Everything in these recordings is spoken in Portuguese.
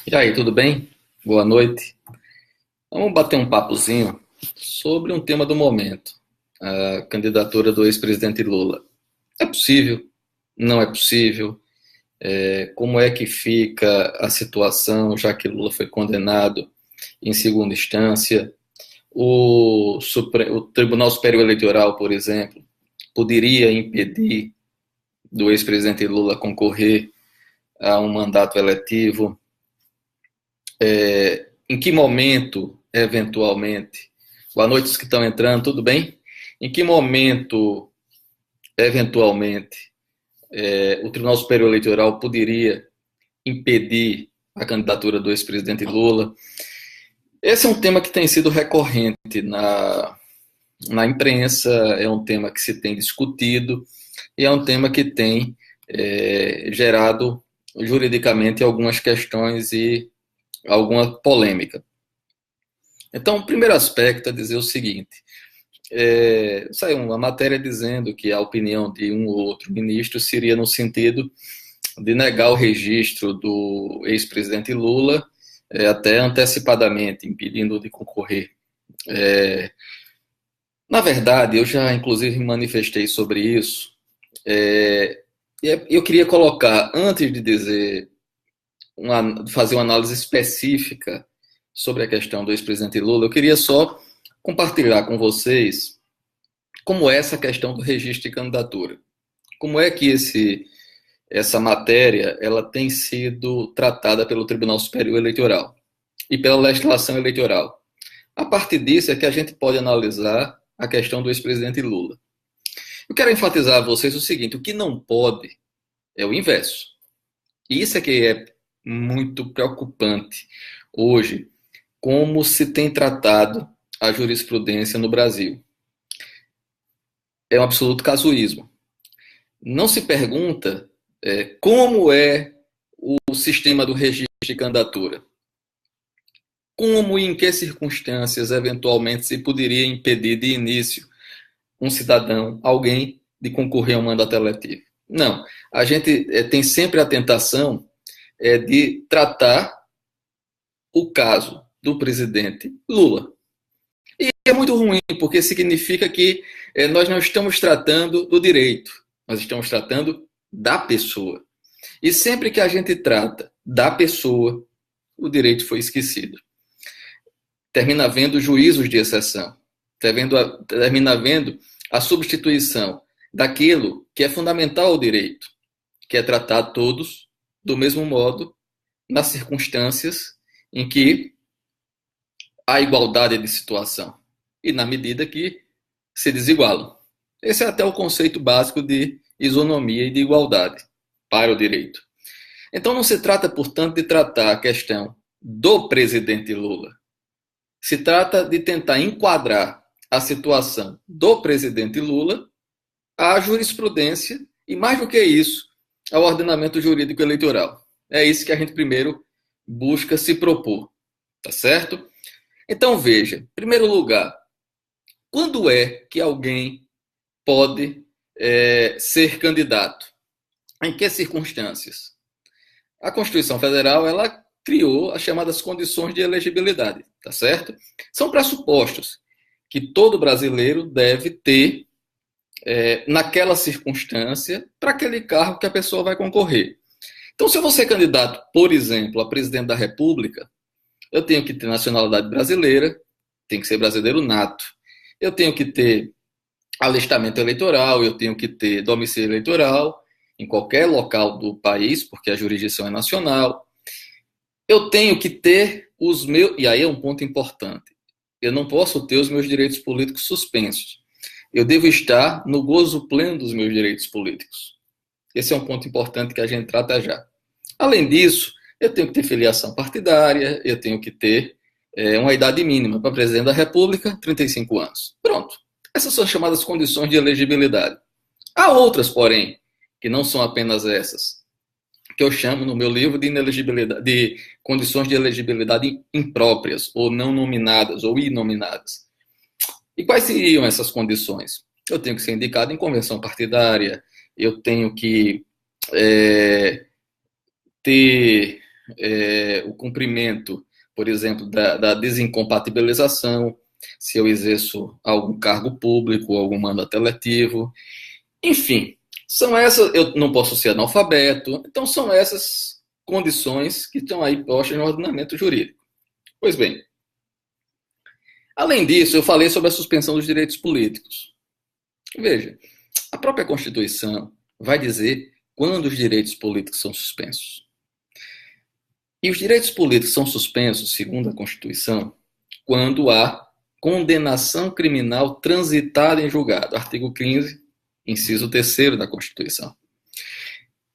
E aí, tudo bem? Boa noite. Vamos bater um papozinho sobre um tema do momento, a candidatura do ex-presidente Lula. É possível? Não é possível? Como é que fica a situação, já que Lula foi condenado em segunda instância? O Tribunal Superior Eleitoral, por exemplo, poderia impedir do ex-presidente Lula concorrer a um mandato eletivo? Em que momento, eventualmente, boa noite os que estão entrando, tudo bem? Em que momento, eventualmente, o Tribunal Superior Eleitoral poderia impedir a candidatura do ex-presidente Lula? Esse é um tema que tem sido recorrente na imprensa, é um tema que se tem discutido e é um tema que tem gerado juridicamente algumas questões e alguma polêmica. Então, o primeiro aspecto é dizer o seguinte: saiu uma matéria dizendo que a opinião de um ou outro ministro seria no sentido de negar o registro do ex-presidente Lula até antecipadamente, impedindo de concorrer. Na verdade, eu já inclusive manifestei sobre isso. Eu queria colocar, antes de dizer, fazer uma análise específica sobre a questão do ex-presidente Lula, eu queria só compartilhar com vocês como é essa questão do registro de candidatura. Como é que essa matéria ela tem sido tratada pelo Tribunal Superior Eleitoral e pela legislação eleitoral. A partir disso é que a gente pode analisar a questão do ex-presidente Lula. Eu quero enfatizar a vocês o seguinte: o que não pode é o inverso. E isso é que é muito preocupante hoje, como se tem tratado a jurisprudência no Brasil. É um absoluto casuísmo. Não se pergunta como é o sistema do registro de candidatura. Como e em que circunstâncias, eventualmente, se poderia impedir de início um cidadão, alguém, de concorrer a um mandato eletivo? Não. A gente tem sempre a tentação de tratar o caso do presidente Lula. E é muito ruim, porque significa que nós não estamos tratando do direito, nós estamos tratando da pessoa. E sempre que a gente trata da pessoa, o direito foi esquecido. Termina havendo juízos de exceção, termina havendo a substituição daquilo que é fundamental ao direito, que é tratar todos do mesmo modo, nas circunstâncias em que há igualdade de situação e na medida que se desigualam. Esse é até o conceito básico de isonomia e de igualdade para o direito. Então não se trata, portanto, de tratar a questão do presidente Lula. Se trata de tentar enquadrar a situação do presidente Lula à jurisprudência e, mais do que isso, ao ordenamento jurídico eleitoral. É isso que a gente primeiro busca se propor, tá certo? Então veja, em primeiro lugar, quando é que alguém pode ser candidato? Em que circunstâncias? A Constituição Federal, ela criou as chamadas condições de elegibilidade, tá certo? São pressupostos que todo brasileiro deve ter naquela circunstância para aquele cargo que a pessoa vai concorrer. Então, se eu vou ser candidato, por exemplo, a presidente da República, eu tenho que ter nacionalidade brasileira, tem que ser brasileiro nato. Eu tenho que ter alistamento eleitoral, eu tenho que ter domicílio eleitoral em qualquer local do país, porque a jurisdição é nacional. Eu tenho que ter os meus... E aí é um ponto importante. Eu não posso ter os meus direitos políticos suspensos. Eu devo estar no gozo pleno dos meus direitos políticos. Esse é um ponto importante que a gente trata já. Além disso, eu tenho que ter filiação partidária, eu tenho que ter uma idade mínima para presidente da República, 35 anos. Pronto. Essas são as chamadas condições de elegibilidade. Há outras, porém, que não são apenas essas, que eu chamo no meu livro de inelegibilidade, de condições de elegibilidade impróprias, ou não nominadas, ou inominadas. E quais seriam essas condições? Eu tenho que ser indicado em convenção partidária, eu tenho que ter o cumprimento, por exemplo, da desincompatibilização, se eu exerço algum cargo público, algum mandato eletivo, enfim, são essas, eu não posso ser analfabeto, então são essas condições que estão aí postas no ordenamento jurídico. Pois bem, além disso, eu falei sobre a suspensão dos direitos políticos. Veja, a própria Constituição vai dizer quando os direitos políticos são suspensos. E os direitos políticos são suspensos, segundo a Constituição, quando há condenação criminal transitada em julgado. Artigo 15, inciso 3º da Constituição.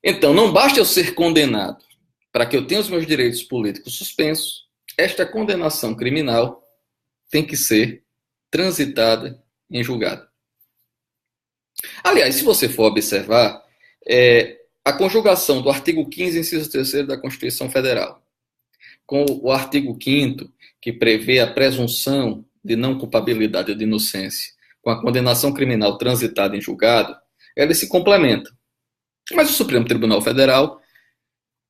Então, não basta eu ser condenado para que eu tenha os meus direitos políticos suspensos, esta condenação criminal tem que ser transitada em julgado. Aliás, se você for observar, a conjugação do artigo 15, inciso 3º da Constituição Federal, com o artigo 5º, que prevê a presunção de não culpabilidade ou de inocência, com a condenação criminal transitada em julgado, elas se complementam. Mas o Supremo Tribunal Federal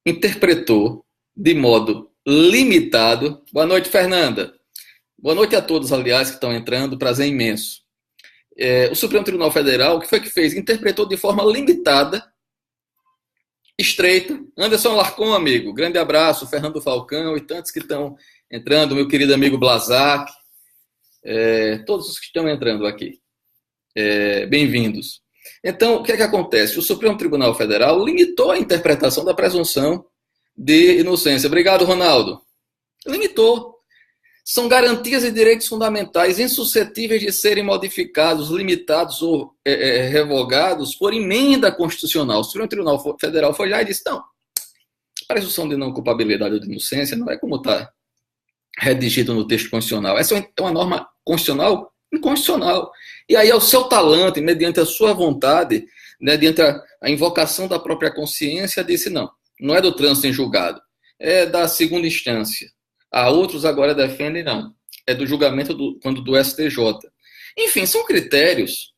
interpretou de modo limitado. Boa noite, Fernanda. Boa noite a todos, aliás, que estão entrando. Prazer imenso. O Supremo Tribunal Federal, o que foi que fez? Interpretou de forma limitada, estreita. Anderson Larcon, amigo, grande abraço. Fernando Falcão e tantos que estão entrando. Meu querido amigo Blazac. Todos os que estão entrando aqui. Bem-vindos. Então, o que é que acontece? O Supremo Tribunal Federal limitou a interpretação da presunção de inocência. Obrigado, Ronaldo. Limitou. São garantias e direitos fundamentais insuscetíveis de serem modificados, limitados ou revogados por emenda constitucional. O Supremo Tribunal Federal foi lá e disse, não, a presunção de não culpabilidade ou de inocência não é como está redigido no texto constitucional. Essa é uma norma constitucional inconstitucional. E aí, ao seu talento, mediante a sua vontade, né, mediante a invocação da própria consciência, disse, não é do trânsito em julgado, é da segunda instância. Há outros agora defendem, não, é do julgamento quando do STJ. Enfim, são critérios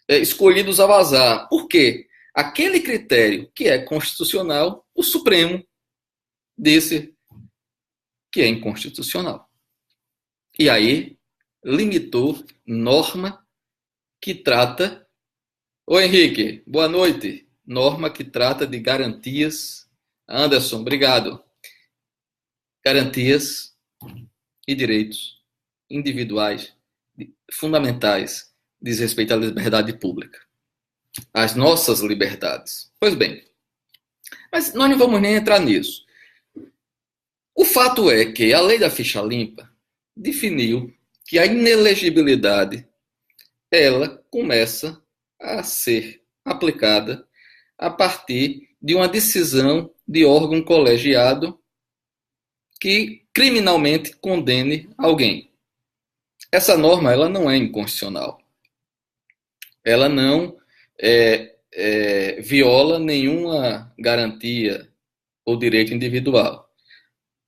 escolhidos ao azar. Por quê? Aquele critério que é constitucional, o Supremo disse que é inconstitucional. E aí, limitou norma que trata... Oi, Henrique, boa noite. Norma que trata de garantias. Anderson, obrigado. Garantias e direitos individuais fundamentais diz respeito à liberdade pública. Às nossas liberdades. Pois bem, mas nós não vamos nem entrar nisso. O fato é que a lei da ficha limpa definiu que a inelegibilidade ela começa a ser aplicada a partir de uma decisão de órgão colegiado que criminalmente condene alguém. Essa norma ela não é inconstitucional. Ela não viola nenhuma garantia ou direito individual.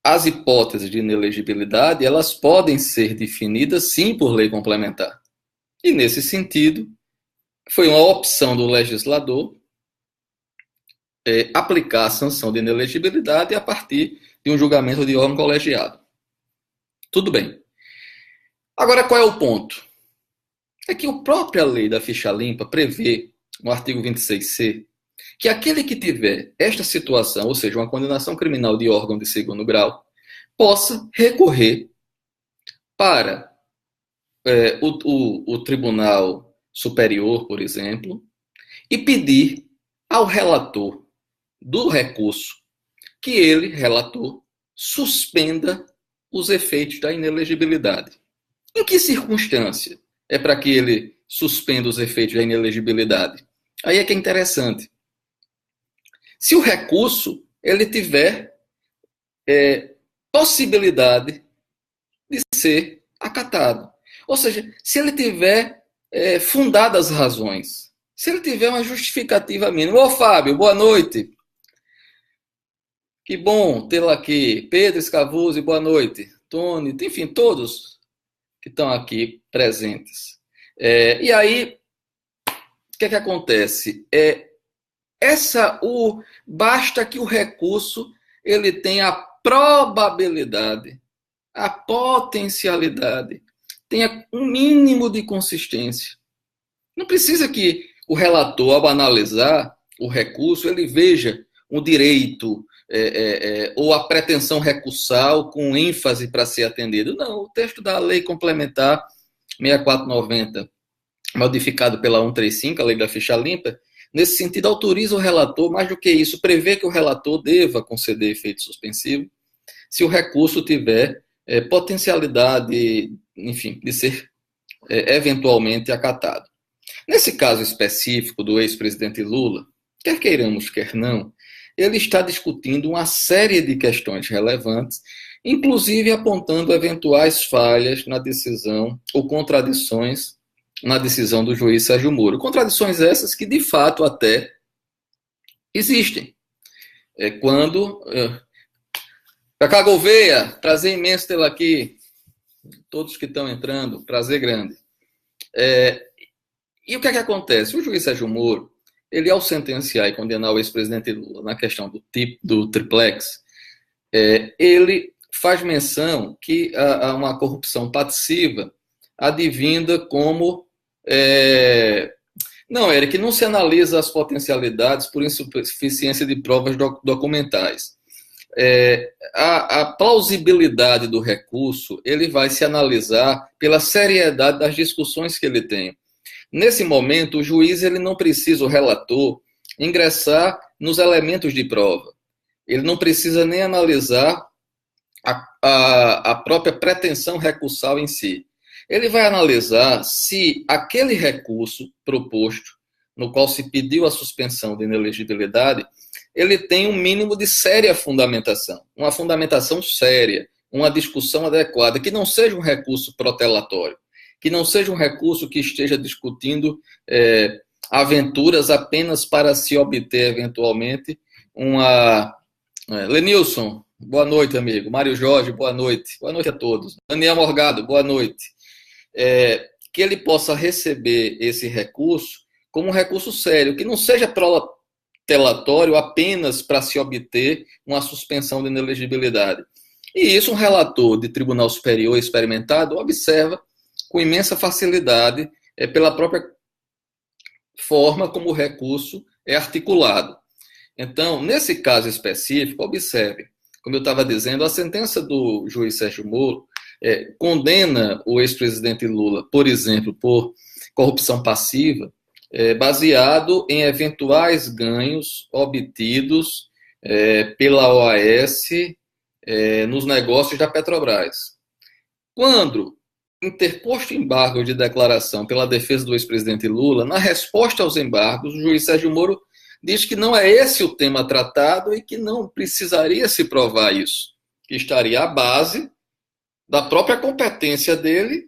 As hipóteses de inelegibilidade elas podem ser definidas sim por lei complementar. E nesse sentido, foi uma opção do legislador aplicar a sanção de inelegibilidade a partir de um julgamento de órgão colegiado. Tudo bem. Agora, qual é o ponto? É que a própria lei da ficha limpa prevê, no artigo 26C, que aquele que tiver esta situação, ou seja, uma condenação criminal de órgão de segundo grau, possa recorrer para o Tribunal Superior, por exemplo, e pedir ao relator do recurso que ele, relator, suspenda os efeitos da inelegibilidade. Em que circunstância é para que ele suspenda os efeitos da inelegibilidade? Aí é que é interessante. Se o recurso ele tiver possibilidade de ser acatado. Ou seja, se ele tiver fundadas razões, se ele tiver uma justificativa mínima. Ô, Fábio, boa noite. Que bom tê-lo aqui. Pedro Scavuzzi, boa noite. Tony, enfim, todos que estão aqui presentes. E aí, o que é que acontece? Basta que o recurso ele tem a probabilidade, a potencialidade, tenha um mínimo de consistência. Não precisa que o relator, ao analisar o recurso, ele veja o direito ou a pretensão recursal com ênfase para ser atendido. Não, o texto da Lei Complementar 6490, modificado pela 135, a Lei da Ficha Limpa, nesse sentido, autoriza o relator, mais do que isso, prevê que o relator deva conceder efeito suspensivo se o recurso tiver potencialidade, enfim, de ser eventualmente acatado. Nesse caso específico do ex-presidente Lula, quer queiramos, quer não, ele está discutindo uma série de questões relevantes, inclusive apontando eventuais falhas na decisão ou contradições na decisão do juiz Sérgio Moro. Contradições essas que, de fato, até existem. Quando... Cacá Gouveia, prazer imenso tê-la aqui. Todos que estão entrando, prazer grande. E o que é que acontece? O juiz Sérgio Moro, ele ao sentenciar e condenar o ex-presidente Lula na questão do triplex, ele faz menção que há uma corrupção passiva advinda como... Não, Eric, não se analisa as potencialidades por insuficiência de provas documentais. A plausibilidade do recurso, ele vai se analisar pela seriedade das discussões que ele tem. Nesse momento, o juiz ele não precisa, o relator, ingressar nos elementos de prova. Ele não precisa nem analisar a própria pretensão recursal em si. Ele vai analisar se aquele recurso proposto, no qual se pediu a suspensão de inelegibilidade, ele tem um mínimo de séria fundamentação, uma fundamentação séria, uma discussão adequada, que não seja um recurso protelatório, que não seja um recurso que esteja discutindo aventuras apenas para se obter, eventualmente, uma... Lenilson, boa noite, amigo. Mário Jorge, boa noite. Boa noite a todos. Daniel Morgado, boa noite. Que ele possa receber esse recurso como um recurso sério, que não seja protelatório apenas para se obter uma suspensão de inelegibilidade. E isso um relator de Tribunal Superior experimentado observa com imensa facilidade pela própria forma como o recurso é articulado. Então, nesse caso específico, observe, como eu estava dizendo, a sentença do juiz Sérgio Moro condena o ex-presidente Lula, por exemplo, por corrupção passiva, baseado em eventuais ganhos obtidos pela OAS nos negócios da Petrobras. Quando interposto embargo de declaração pela defesa do ex-presidente Lula, na resposta aos embargos, o juiz Sérgio Moro diz que não é esse o tema tratado e que não precisaria se provar isso, que estaria à base da própria competência dele,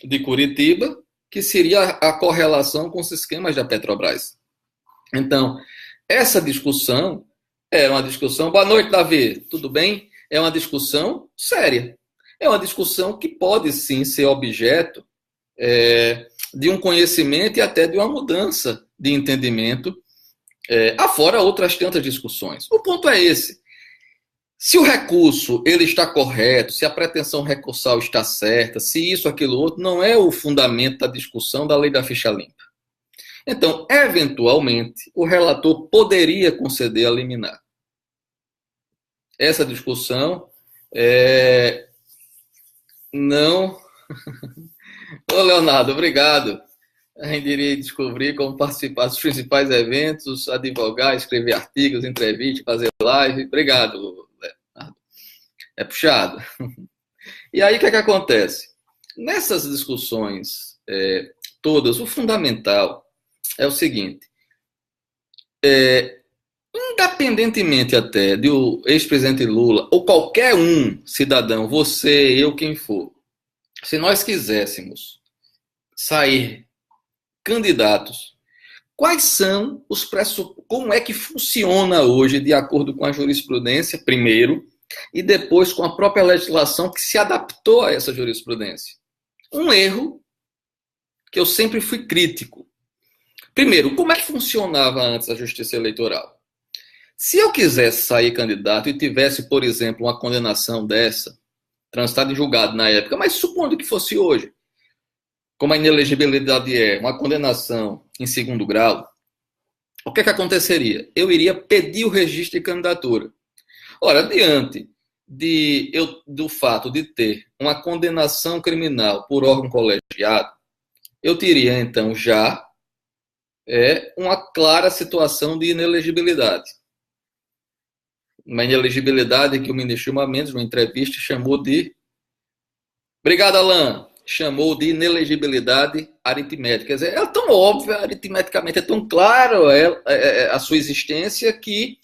de Curitiba, que seria a correlação com os esquemas da Petrobras. Então, essa discussão é uma discussão... Boa noite, Davi, tudo bem? É uma discussão séria. É uma discussão que pode, sim, ser objeto de um conhecimento e até de uma mudança de entendimento, afora outras tantas discussões. O ponto é esse. Se o recurso ele está correto, se a pretensão recursal está certa, se isso, aquilo, outro, não é o fundamento da discussão da lei da ficha limpa. Então, eventualmente, o relator poderia conceder a liminar. Essa discussão não... Ô, Leonardo, obrigado. A gente iria descobrir como participar dos principais eventos, advogar, escrever artigos, entrevistas, fazer live. Obrigado, Leonardo. É puxado. E aí, o que é que acontece? Nessas discussões todas, o fundamental é o seguinte. Independentemente até do ex-presidente Lula, ou qualquer um cidadão, você, eu, quem for, se nós quiséssemos sair candidatos, quais são os pressupostos, como é que funciona hoje, de acordo com a jurisprudência, primeiro, e depois com a própria legislação que se adaptou a essa jurisprudência? Um erro que eu sempre fui crítico. Primeiro, como é que funcionava antes a justiça eleitoral? Se eu quisesse sair candidato e tivesse, por exemplo, uma condenação dessa, transitado em julgado na época, mas supondo que fosse hoje, como a inelegibilidade é uma condenação em segundo grau, o que aconteceria? Eu iria pedir o registro de candidatura. Ora, diante do fato de ter uma condenação criminal por órgão colegiado, eu teria, então, já uma clara situação de inelegibilidade. Uma inelegibilidade que o ministro Gilmar Mendes, numa entrevista, chamou de... Obrigado, Alain. Chamou de inelegibilidade aritmética. Quer dizer, é tão óbvia, aritmeticamente é tão claro a sua existência que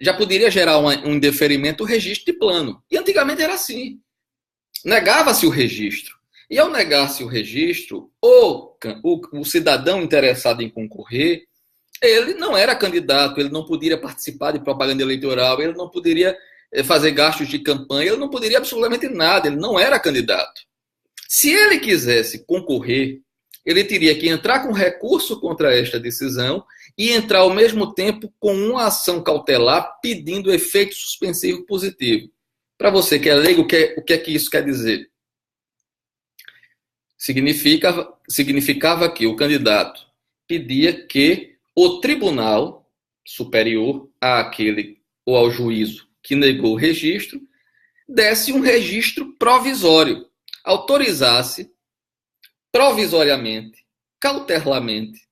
já poderia gerar um indeferimento o registro de plano. E antigamente era assim. Negava-se o registro. E ao negar-se o registro, o cidadão interessado em concorrer, ele não era candidato, ele não poderia participar de propaganda eleitoral, ele não poderia fazer gastos de campanha, ele não poderia absolutamente nada, ele não era candidato. Se ele quisesse concorrer, ele teria que entrar com recurso contra esta decisão e entrar ao mesmo tempo com uma ação cautelar pedindo efeito suspensivo positivo. Para você que é leigo, o que é que isso quer dizer? Significava que o candidato pedia que o tribunal superior àquele ou ao juízo que negou o registro desse um registro provisório, autorizasse provisoriamente, cautelarmente,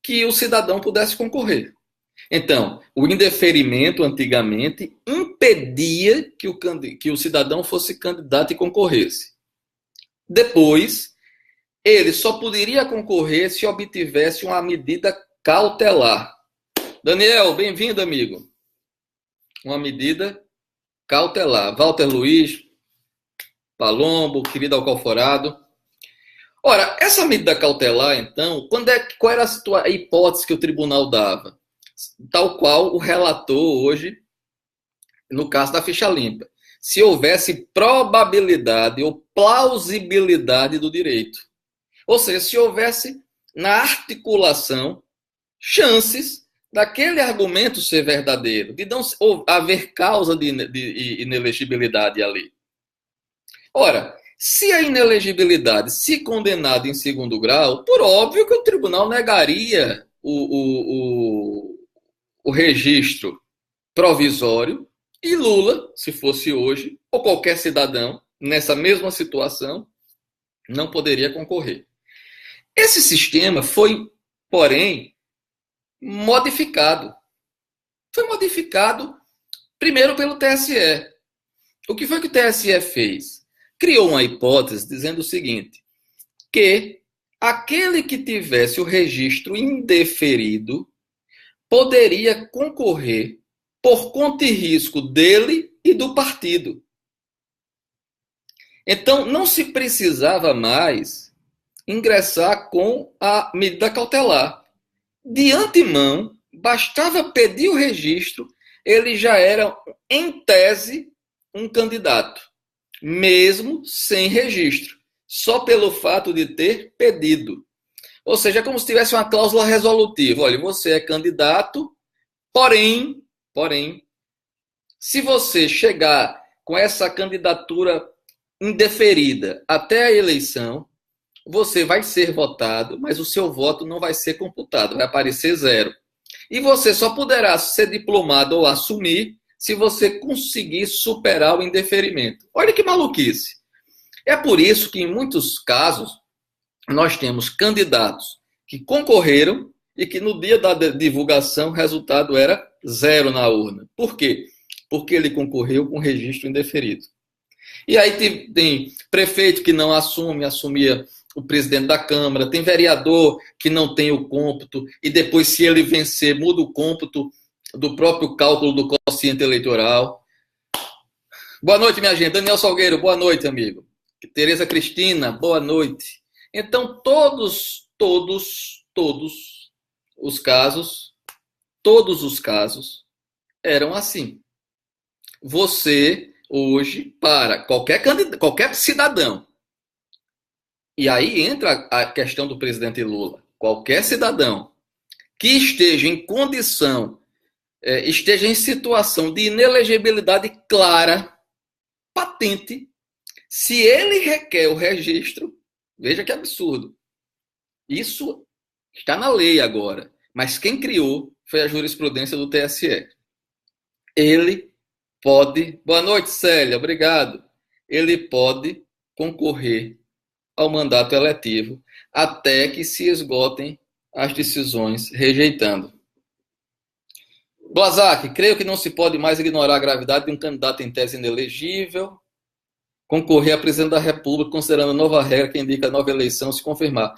que o cidadão pudesse concorrer. Então, o indeferimento, antigamente, impedia que o cidadão fosse candidato e concorresse. Depois, ele só poderia concorrer se obtivesse uma medida cautelar. Daniel, bem-vindo, amigo. Uma medida cautelar. Walter Luiz, Palombo, querido Alcoforado. Ora, essa medida cautelar, então, qual era a hipótese que o tribunal dava? Tal qual o relator hoje, no caso da ficha limpa. Se houvesse probabilidade ou plausibilidade do direito. Ou seja, se houvesse na articulação chances daquele argumento ser verdadeiro, de não haver causa de inelegibilidade ali. Ora, se a inelegibilidade se condenada em segundo grau, por óbvio que o tribunal negaria o registro provisório e Lula, se fosse hoje, ou qualquer cidadão nessa mesma situação, não poderia concorrer. Esse sistema foi, porém, modificado. Foi modificado primeiro pelo TSE. O que foi que o TSE fez? Criou uma hipótese dizendo o seguinte, que aquele que tivesse o registro indeferido poderia concorrer por conta e risco dele e do partido. Então, não se precisava mais ingressar com a medida cautelar. De antemão, bastava pedir o registro, ele já era, em tese, um candidato, mesmo sem registro, só pelo fato de ter pedido. Ou seja, é como se tivesse uma cláusula resolutiva. Olha, você é candidato, porém, se você chegar com essa candidatura indeferida até a eleição, você vai ser votado, mas o seu voto não vai ser computado, vai aparecer 0. E você só poderá ser diplomado ou assumir se você conseguir superar o indeferimento. Olha que maluquice. É por isso que, em muitos casos, nós temos candidatos que concorreram e que no dia da divulgação o resultado era 0 na urna. Por quê? Porque ele concorreu com registro indeferido. E aí tem prefeito que não assumia o presidente da Câmara, tem vereador que não tem o cômputo, e depois, se ele vencer, muda o cômputo do próprio cálculo do quociente eleitoral. Boa noite, minha gente. Daniel Salgueiro, boa noite, amigo. Tereza Cristina, boa noite. Então, todos os casos eram assim. Você, hoje, para qualquer cidadão, e aí entra a questão do presidente Lula, qualquer cidadão que esteja em condição, esteja em situação de inelegibilidade clara, patente, se ele requer o registro, veja que absurdo. Isso está na lei agora, mas quem criou foi a jurisprudência do TSE. Ele pode... Boa noite, Célia, obrigado. Ele pode concorrer ao mandato eletivo até que se esgotem as decisões rejeitando. Blazak, creio que não se pode mais ignorar a gravidade de um candidato em tese inelegível concorrer a presidente da República, considerando a nova regra que indica a nova eleição se confirmar.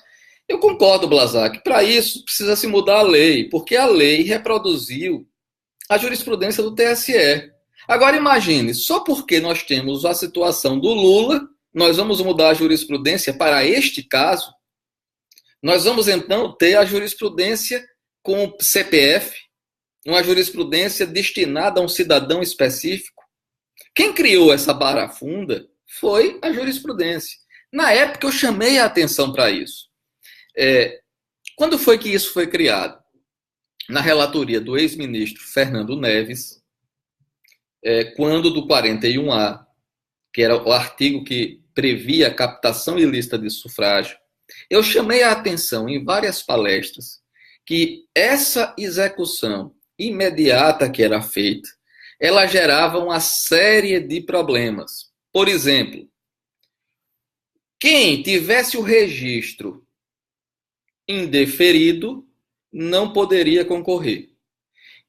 Eu concordo, Blazak. Para isso, precisa se mudar a lei, porque a lei reproduziu a jurisprudência do TSE. Agora imagine, só porque nós temos a situação do Lula, nós vamos mudar a jurisprudência para este caso? Nós vamos então ter a jurisprudência com CPF, uma jurisprudência destinada a um cidadão específico. Quem criou essa barafunda foi a jurisprudência. Na época eu chamei a atenção para isso. Quando foi que isso foi criado? Na relatoria do ex-ministro Fernando Neves, quando do 41A, que era o artigo que previa a captação ilícita de sufrágio, eu chamei a atenção em várias palestras que essa execução imediata que era feita, ela gerava uma série de problemas. Por exemplo, quem tivesse o registro indeferido não poderia concorrer.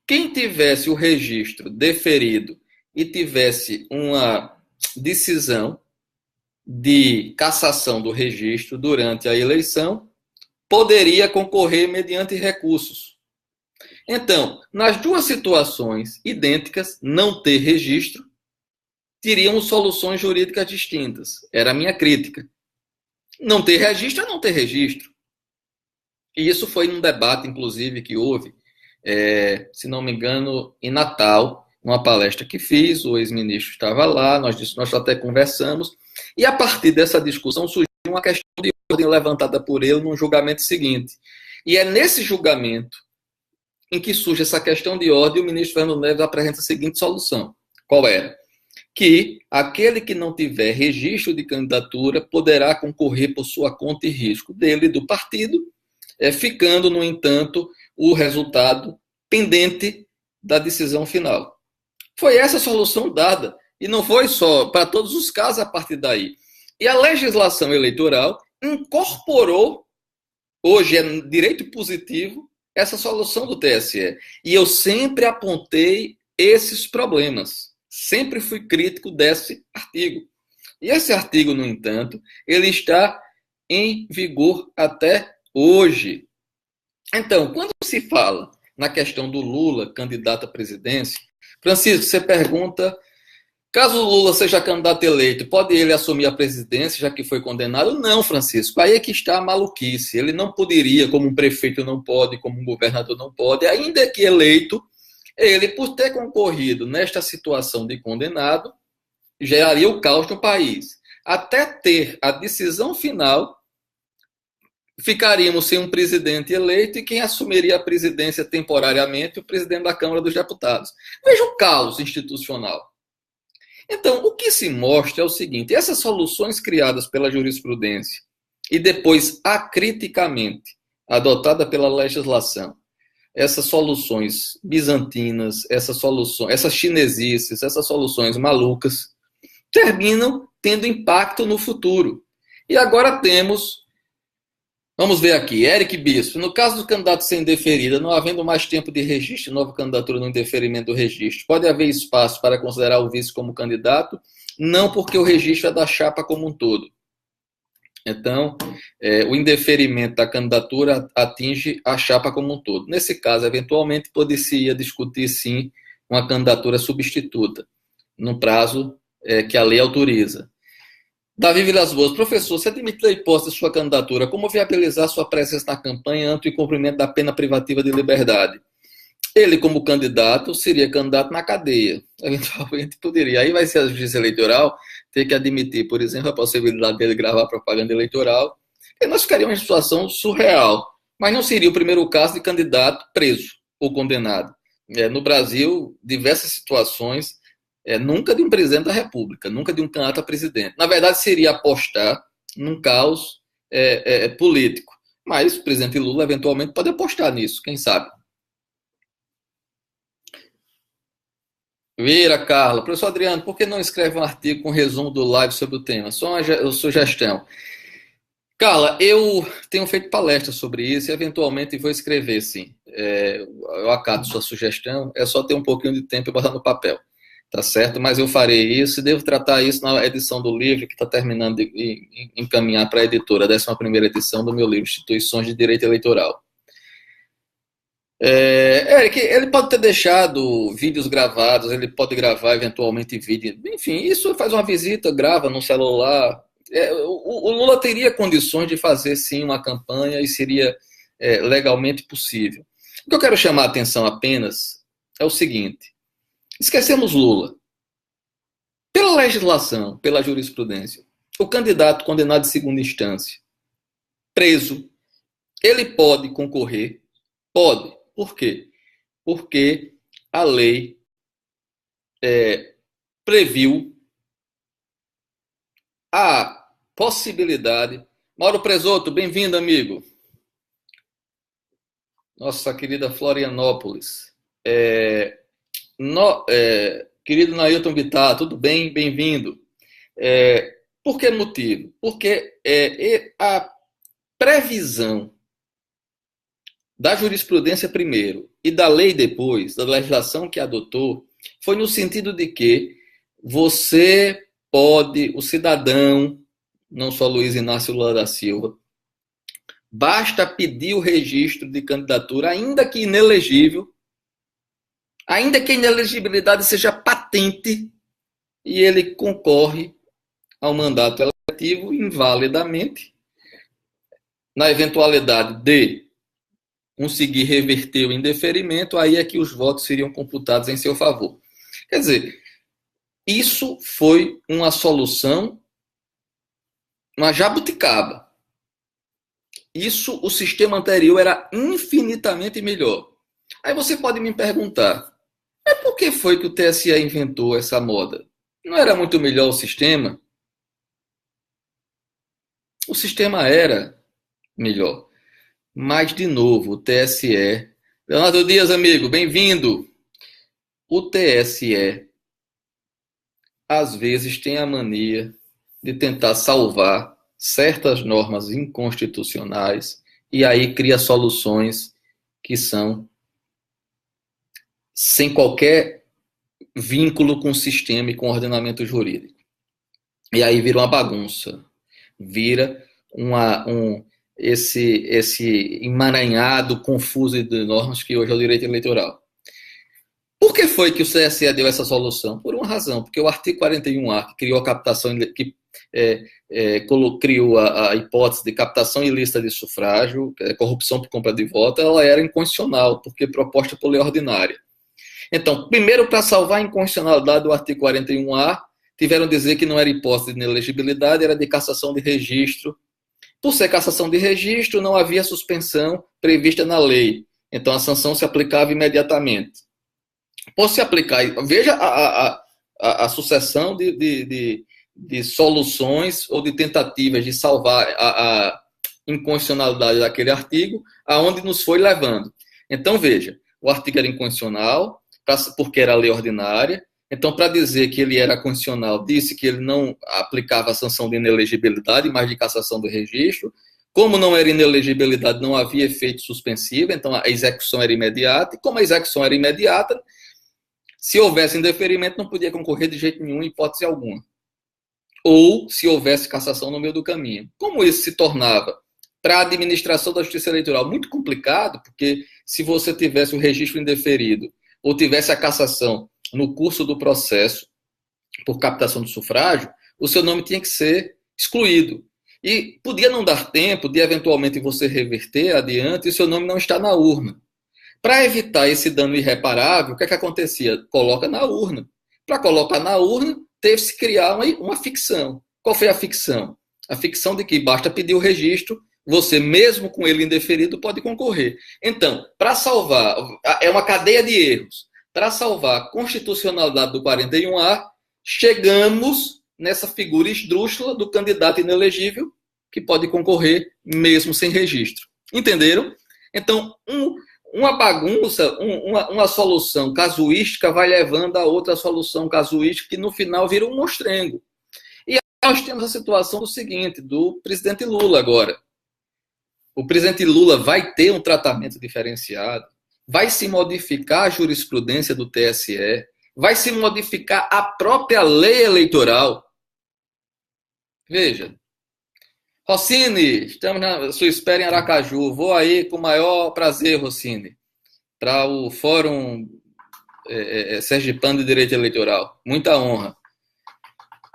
Quem tivesse o registro deferido e tivesse uma decisão de cassação do registro durante a eleição, poderia concorrer mediante recursos. Então, nas duas situações idênticas, não ter registro, teríamos soluções jurídicas distintas. Era a minha crítica. Não ter registro é não ter registro. E isso foi num debate, inclusive, que houve, se não me engano, em Natal, uma palestra que fiz, o ex-ministro estava lá, nós até conversamos, e a partir dessa discussão surgiu uma questão de ordem levantada por ele no julgamento seguinte. E é nesse julgamento em que surge essa questão de ordem, o ministro Fernando Neves apresenta a seguinte solução. Qual era? Que aquele que não tiver registro de candidatura poderá concorrer por sua conta e risco dele e do partido, ficando, no entanto, o resultado pendente da decisão final. Foi essa a solução dada, e não foi só para todos os casos a partir daí. E a legislação eleitoral incorporou, hoje é direito positivo, essa solução do TSE. E eu sempre apontei esses problemas. Sempre fui crítico desse artigo. E esse artigo, no entanto, ele está em vigor até hoje. Então, quando se fala na questão do Lula, candidato à presidência, Francisco, você pergunta, caso o Lula seja candidato eleito, pode ele assumir a presidência, já que foi condenado? Não, Francisco, aí é que está a maluquice. Ele não poderia, como um prefeito não pode, como um governador não pode, ainda que eleito, ele, por ter concorrido nesta situação de condenado, geraria o caos no país. Até ter a decisão final, ficaríamos sem um presidente eleito e quem assumiria a presidência temporariamente, o presidente da Câmara dos Deputados. Veja o caos institucional. Então, o que se mostra é o seguinte, essas soluções criadas pela jurisprudência e depois acriticamente adotada pela legislação, essas soluções bizantinas, essas chinesices, essas soluções malucas, terminam tendo impacto no futuro. E agora temos, vamos ver aqui, Eric Bispo, no caso do candidato ser indeferida, não havendo mais tempo de registro e nova candidatura no indeferimento do registro, pode haver espaço para considerar o vice como candidato? Não, porque o registro é da chapa como um todo. Então, o indeferimento da candidatura atinge a chapa como um todo. Nesse caso, eventualmente, poderia discutir, sim, uma candidatura substituta, no prazo que a lei autoriza. Davi Vilas Boas, professor, se admitir a hipótese de sua candidatura, como viabilizar sua presença na campanha ante o cumprimento da pena privativa de liberdade? Ele, como candidato, seria candidato na cadeia. Eventualmente poderia. Aí vai ser a justiça eleitoral ter que admitir, por exemplo, a possibilidade dele gravar propaganda eleitoral. E nós ficaríamos em uma situação surreal. mas não seria o primeiro caso de candidato preso ou condenado. No Brasil, diversas situações, nunca de um presidente da República, nunca de um candidato a presidente. Na verdade, seria apostar num caos político. Mas o presidente Lula, eventualmente, pode apostar nisso, quem sabe. Vira, Carla. Professor Adriano, por que não escreve um artigo com resumo do live sobre o tema? Só uma sugestão. Carla, eu tenho feito palestras sobre isso e eventualmente vou escrever, sim. Eu acato sua sugestão, é só ter um pouquinho de tempo e botar no papel, tá certo? Mas eu farei isso e devo tratar isso na edição do livro que está terminando de encaminhar para a editora, a 11ª edição do meu livro, Instituições de Direito Eleitoral. Eric, ele pode ter deixado vídeos gravados, ele pode gravar eventualmente vídeo, enfim, isso faz uma visita, grava no celular. O Lula teria condições de fazer sim uma campanha e seria legalmente possível. O que eu quero chamar a atenção apenas é o seguinte: esquecemos Lula. Pela legislação, pela jurisprudência, o candidato condenado de segunda instância, preso, ele pode concorrer? Pode. Por quê? Porque a lei previu a possibilidade. Mauro Presoto, bem-vindo, amigo. Nossa querida Florianópolis. Querido Nailton Bittar, tudo bem? Bem-vindo. Por que motivo? Porque a previsão da jurisprudência primeiro e da lei depois, da legislação que adotou, foi no sentido de que você pode, o cidadão, não só Luiz Inácio Lula da Silva, basta pedir o registro de candidatura, ainda que inelegível, ainda que a inelegibilidade seja patente, e ele concorre ao mandato eletivo invalidamente, na eventualidade de conseguir reverter o indeferimento, aí é que os votos seriam computados em seu favor. Quer dizer, isso foi uma solução, uma jabuticaba. Isso, o sistema anterior era infinitamente melhor. Aí você pode me perguntar, por que foi que o TSE inventou essa moda? Não era muito melhor o sistema? O sistema era melhor. Mas, de novo, o TSE... Leonardo Dias, amigo, bem-vindo. O TSE, às vezes, tem a mania de tentar salvar certas normas inconstitucionais e aí cria soluções que são sem qualquer vínculo com o sistema e com o ordenamento jurídico. E aí vira uma bagunça. Vira esse emaranhado confuso de normas que hoje é o direito eleitoral. Por que foi que o TSE deu essa solução? Por uma razão, porque o artigo 41A, que criou a captação, que criou a hipótese de captação ilícita de sufrágio, corrupção por compra de voto, ela era inconstitucional, porque proposta por lei ordinária. Então, primeiro, para salvar a inconstitucionalidade do artigo 41A, tiveram que dizer que não era hipótese de inelegibilidade, era de cassação de registro. Por ser cassação de registro, não havia suspensão prevista na lei. Então, a sanção se aplicava imediatamente. Por se aplicar, veja a sucessão de soluções ou de tentativas de salvar a inconstitucionalidade daquele artigo, aonde nos foi levando. Então, veja, o artigo era inconstitucional, porque era lei ordinária. Então, para dizer que ele era constitucional, disse que ele não aplicava a sanção de inelegibilidade, mas de cassação do registro. Como não era inelegibilidade, não havia efeito suspensivo, então a execução era imediata. E como a execução era imediata, se houvesse indeferimento, não podia concorrer de jeito nenhum, hipótese alguma. Ou se houvesse cassação no meio do caminho. Como isso se tornava, para a administração da justiça eleitoral, muito complicado, porque se você tivesse o registro indeferido ou tivesse a cassação no curso do processo por captação do sufrágio, o seu nome tinha que ser excluído. E podia não dar tempo de, eventualmente, você reverter adiante e o seu nome não está na urna. Para evitar esse dano irreparável, o que acontecia? Coloca na urna. Para colocar na urna, teve-se criar uma ficção. Qual foi a ficção? A ficção de que basta pedir o registro, você, mesmo com ele indeferido, pode concorrer. Então, para salvar, é uma cadeia de erros. Para salvar a constitucionalidade do 41A, chegamos nessa figura esdrúxula do candidato inelegível que pode concorrer mesmo sem registro. Entenderam? Então, uma bagunça, uma solução casuística vai levando a outra solução casuística que no final vira um monstrengo. E aí nós temos a situação do seguinte, do presidente Lula agora. O presidente Lula vai ter um tratamento diferenciado, vai se modificar a jurisprudência do TSE, vai se modificar a própria lei eleitoral. Veja, Rossini, estamos na sua espera em Aracaju. Vou aí com o maior prazer, Rossini, para o Fórum Sergipano de Direito Eleitoral. Muita honra.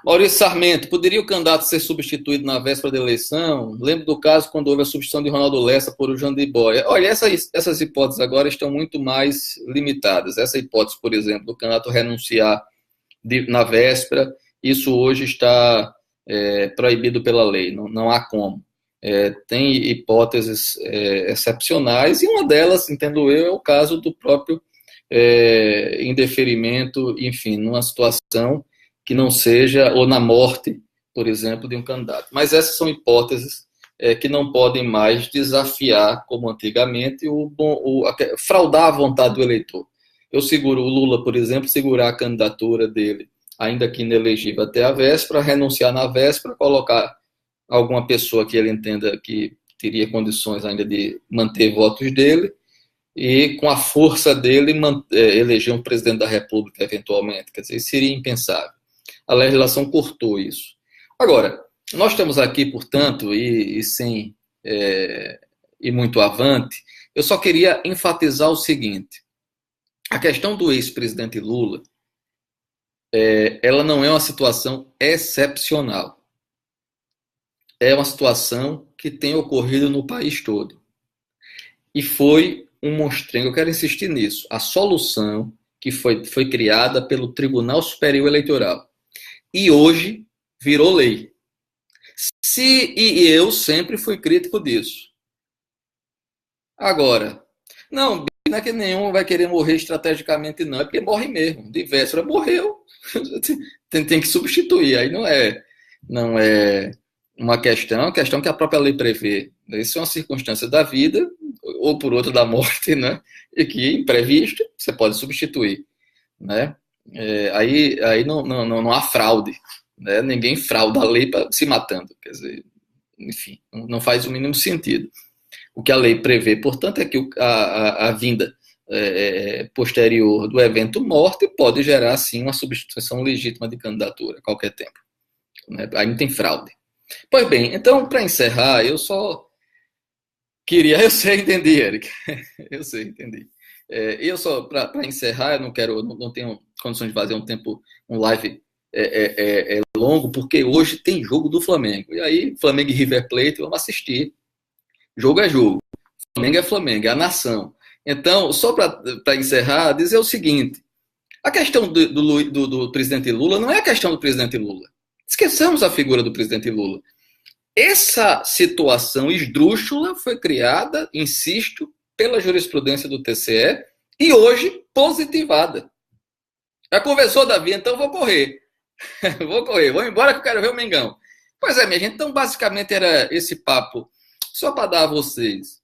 Maurício Sarmento, poderia o candidato ser substituído na véspera da eleição? Lembro do caso quando houve a substituição de Ronaldo Lessa por o Jandir Boia. Olha, essas hipóteses agora estão muito mais limitadas. Essa hipótese, por exemplo, do candidato renunciar na véspera, isso hoje está proibido pela lei, não há como. Tem hipóteses excepcionais, e uma delas, entendo eu, é o caso do próprio indeferimento, enfim, numa situação que não seja, ou na morte, por exemplo, de um candidato. Mas essas são hipóteses que não podem mais desafiar, como antigamente, fraudar a vontade do eleitor. Eu seguro o Lula, por exemplo, segurar a candidatura dele, ainda que inelegível, até a véspera, renunciar na véspera, colocar alguma pessoa que ele entenda que teria condições ainda de manter votos dele, e com a força dele eleger um presidente da República, eventualmente. Quer dizer, seria impensável. A legislação cortou isso. Agora, nós estamos aqui, portanto, e sem ir muito avante, eu só queria enfatizar o seguinte: a questão do ex-presidente Lula, ela não é uma situação excepcional. É uma situação que tem ocorrido no país todo. E foi um monstrengo, eu quero insistir nisso, a solução que foi criada pelo Tribunal Superior Eleitoral. E hoje virou lei. E eu sempre fui crítico disso. Agora, não é que nenhum vai querer morrer estrategicamente, não. É porque morre mesmo. De véspera morreu. Tem que substituir. Aí não é uma questão que a própria lei prevê. Isso é uma circunstância da vida, ou por outra da morte, né? E que, imprevisto, você pode substituir. Né? Aí não há fraude, né? Ninguém frauda a lei se matando, quer dizer, enfim, não faz o mínimo sentido. O que a lei prevê, portanto, é que a vinda posterior do evento morte pode gerar, sim, uma substituição legítima de candidatura a qualquer tempo, né? Aí não tem fraude. Pois bem, então, para encerrar, eu só queria... Eu sei, entendi, Eric. Eu sei, entendi. Eu só, para encerrar, eu não tenho condições de fazer um live longo, porque hoje tem jogo do Flamengo. E aí, Flamengo e River Plate, vamos assistir. Jogo é jogo. Flamengo é Flamengo, é a nação. Então, só para encerrar, dizer o seguinte: a questão do presidente Lula não é a questão do presidente Lula. Esqueçamos a figura do presidente Lula. Essa situação esdrúxula foi criada, insisto, pela jurisprudência do TCE, e hoje positivada. Já conversou, Davi? Então vou correr. Vou embora que eu quero ver o Mengão. Pois é, minha gente, então basicamente era esse papo, só para dar a vocês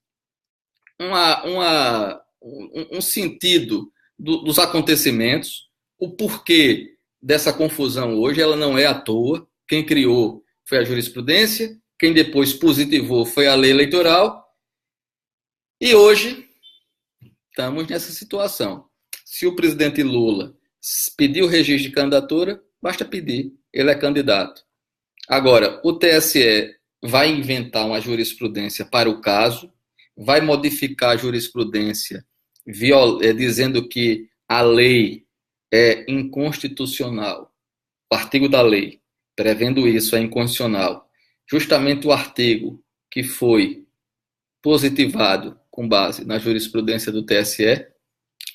um sentido dos acontecimentos, o porquê dessa confusão hoje. Ela não é à toa. Quem criou foi a jurisprudência, quem depois positivou foi a lei eleitoral, e hoje estamos nessa situação. Se o presidente Lula pedir o registro de candidatura, basta pedir, ele é candidato. Agora, o TSE vai inventar uma jurisprudência para o caso, vai modificar a jurisprudência dizendo que a lei é inconstitucional. O artigo da lei prevendo isso é inconstitucional. Justamente o artigo que foi positivado com base na jurisprudência do TSE.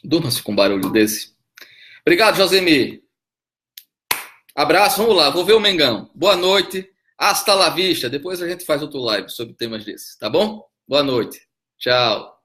Durma-se com um barulho desse. Obrigado, Josemir. Abraço, vamos lá, vou ver o Mengão. Boa noite, Hasta la vista. Depois a gente faz outro live sobre temas desses, tá bom? Boa noite. Tchau.